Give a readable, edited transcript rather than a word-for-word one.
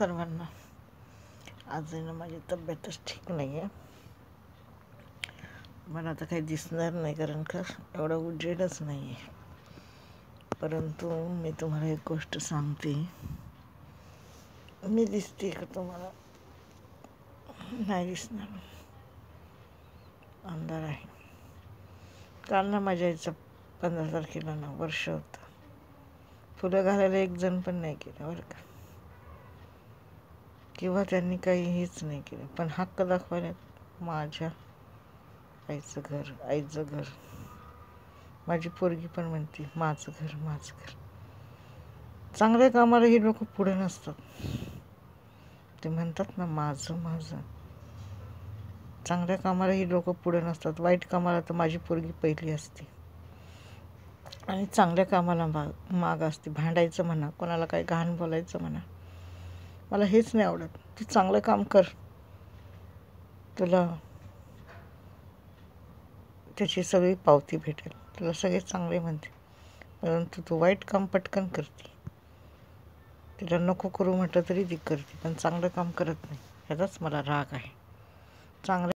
सर्वांना. आज आहे ना माझी तब्येतच ठीक नाही आहे. मला आता काही दिसणार नाही कारण का एवढा उजेडच नाही आहे. परंतु मी तुम्हाला एक गोष्ट सांगते. मी दिसते का तुम्हाला? नाही दिसणार. अंधार आहे. काल ना माझ्या आईचं 15 तारखेला ना वर्ष होतं. फुलं घालायला एक जण पण नाही केलं बरं का. किंवा त्यांनी काही हेच नाही केलं. पण हक्क दाखवायला माझ्या आईचं घर. माझी पोरगी पण म्हणते माझं घर. चांगल्या कामाला ही लोक पुढे नसतात. ते म्हणतात ना माझं. चांगल्या कामाला ही लोक पुढे नसतात. वाईट कामाला तर माझी पोरगी पहिली असते आणि चांगल्या कामाला माग असते. भांडायचं म्हणा, कोणाला काही घाण बोलायचं म्हणा, मला हेच नाही आवडत. तू चांगलं काम कर, तुला त्याची सगळी पावती भेटेल. तुला सगळे चांगले म्हणते. परंतु तू वाईट काम पटकन करते. तिला नको करू म्हटलं तरी ती करते, पण चांगलं काम करत नाही. ह्याचाच मला राग आहे. चांगलं